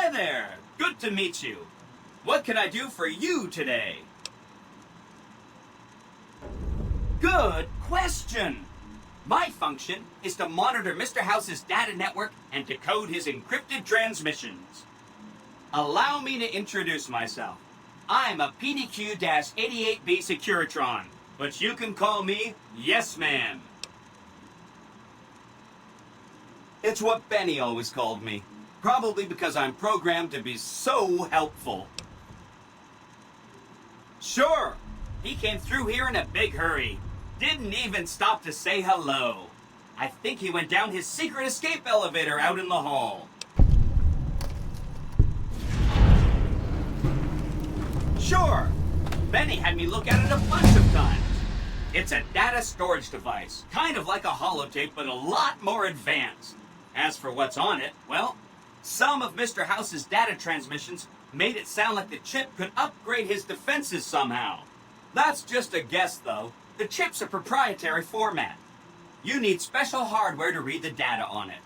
Hi there! Good to meet you. What can I do for you today? Good question! My function is to monitor Mr. House's data network and decode his encrypted transmissions. Allow me to introduce myself. I'm a PDQ-88B Securitron, but you can call me Yes Man. It's what Benny always called me, probably because I'm programmed to be so helpful. Sure, he came through here in a big hurry. Didn't even stop to say hello. I think he went down his secret escape elevator out in the hall. Sure, Benny had me look at it a bunch of times. It's a data storage device, kind of like a holotape, but a lot more advanced. As for what's on it, well, some of Mr. House's data transmissions made it sound like the chip could upgrade his defenses somehow. That's just a guess, though. The chip's a proprietary format. You need special hardware to read the data on it.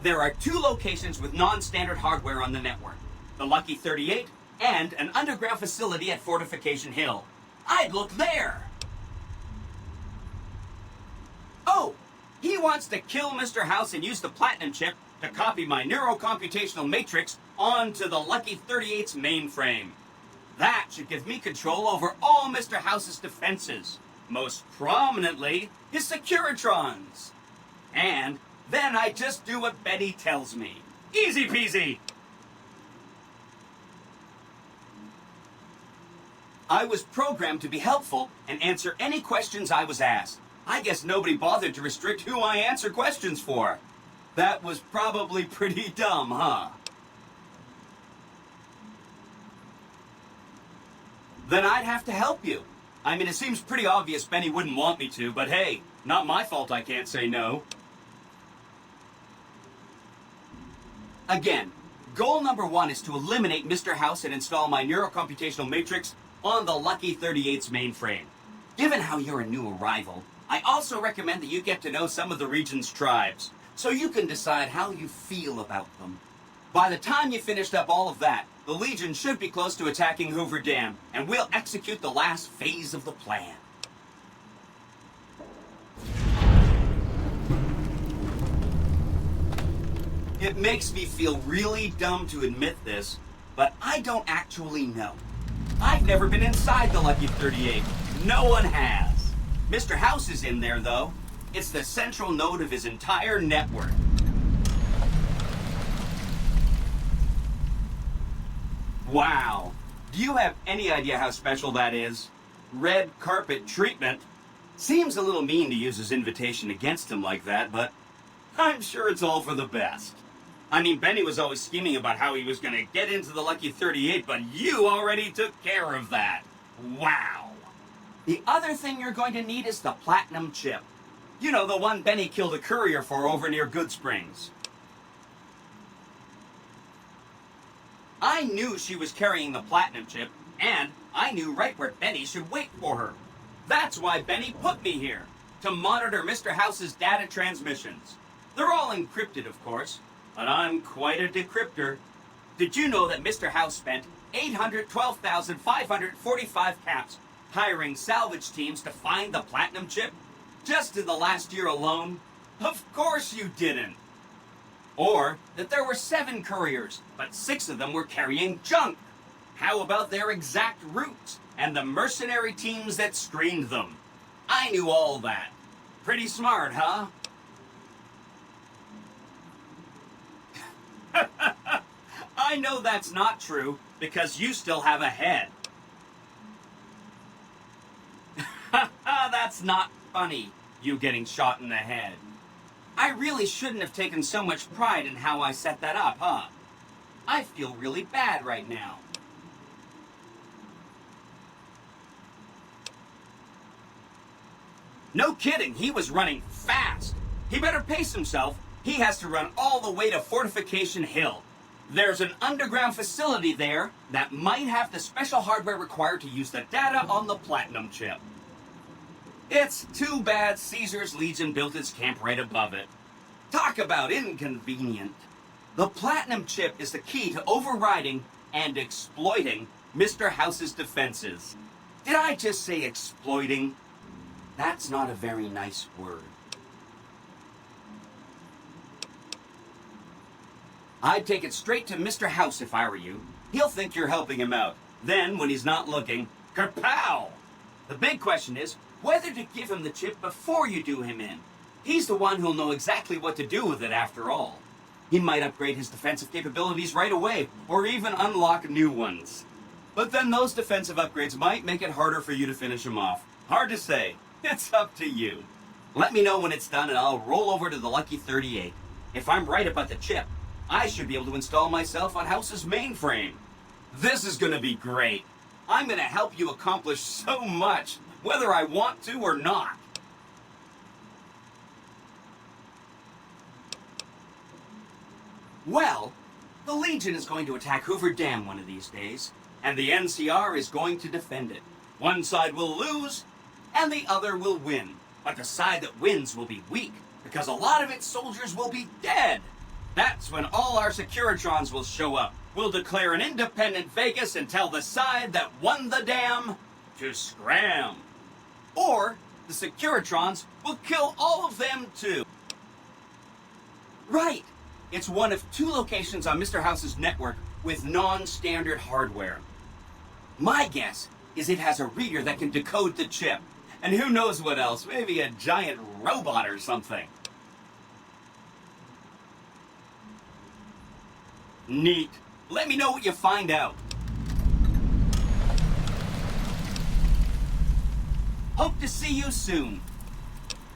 There are 2 locations with non-standard hardware on the network. The Lucky 38 and an underground facility at Fortification Hill. I'd look there! Oh! He wants to kill Mr. House and use the Platinum chip to copy my neurocomputational matrix onto the Lucky 38's mainframe. That should give me control over all Mr. House's defenses. Most prominently, his Securitrons. And then I just do what Betty tells me. Easy peasy! I was programmed to be helpful and answer any questions I was asked. I guess nobody bothered to restrict who I answer questions for. That was probably pretty dumb, huh? Then I'd have to help you. I mean, it seems pretty obvious Benny wouldn't want me to, but hey, not my fault I can't say no. Again, goal number 1 is to eliminate Mr. House and install my neurocomputational matrix on the Lucky 38's mainframe. Given how you're a new arrival, I also recommend that you get to know some of the region's tribes, so you can decide how you feel about them. By the time you finished up all of that, the Legion should be close to attacking Hoover Dam, and we'll execute the last phase of the plan. It makes me feel really dumb to admit this, but I don't actually know. I've never been inside the Lucky 38. No one has. Mr. House is in there, though. It's the central node of his entire network. Wow. Do you have any idea how special that is? Red carpet treatment. Seems a little mean to use his invitation against him like that, but I'm sure it's all for the best. I mean, Benny was always scheming about how he was going to get into the Lucky 38, but you already took care of that. Wow. The other thing you're going to need is the Platinum chip. You know, the one Benny killed a courier for over near Good Springs. I knew she was carrying the Platinum chip, and I knew right where Benny should wait for her. That's why Benny put me here, to monitor Mr. House's data transmissions. They're all encrypted, of course, but I'm quite a decryptor. Did you know that Mr. House spent 812,545 caps hiring salvage teams to find the Platinum chip? Just in the last year alone? Of course you didn't. Or that there were 7 couriers, but 6 of them were carrying junk. How about their exact routes and the mercenary teams that screened them? I knew all that. Pretty smart, huh? I know that's not true because you still have a head. That's not funny, you getting shot in the head. I really shouldn't have taken so much pride in how I set that up, huh? I feel really bad right now. No kidding, he was running fast. He better pace himself. He has to run all the way to Fortification Hill. There's an underground facility there that might have the special hardware required to use the data on the Platinum chip. It's too bad Caesar's Legion built its camp right above it. Talk about inconvenient. The Platinum chip is the key to overriding and exploiting Mr. House's defenses. Did I just say exploiting? That's not a very nice word. I'd take it straight to Mr. House if I were you. He'll think you're helping him out. Then, when he's not looking, kerpow! The big question is whether to give him the chip before you do him in. He's the one who'll know exactly what to do with it after all. He might upgrade his defensive capabilities right away, or even unlock new ones. But then those defensive upgrades might make it harder for you to finish him off. Hard to say. It's up to you. Let me know when it's done and I'll roll over to the Lucky 38. If I'm right about the chip, I should be able to install myself on House's mainframe. This is gonna be great. I'm gonna help you accomplish so much, whether I want to or not. Well, the Legion is going to attack Hoover Dam one of these days, and the NCR is going to defend it. One side will lose, and the other will win. But the side that wins will be weak, because a lot of its soldiers will be dead. That's when all our Securitrons will show up. We'll declare an independent Vegas and tell the side that won the dam to scram. Or the Securitrons will kill all of them too. Right. It's one of 2 locations on Mr. House's network with non-standard hardware. My guess is it has a reader that can decode the chip. And who knows what else, maybe a giant robot or something. Neat. Let me know what you find out. Hope to see you soon.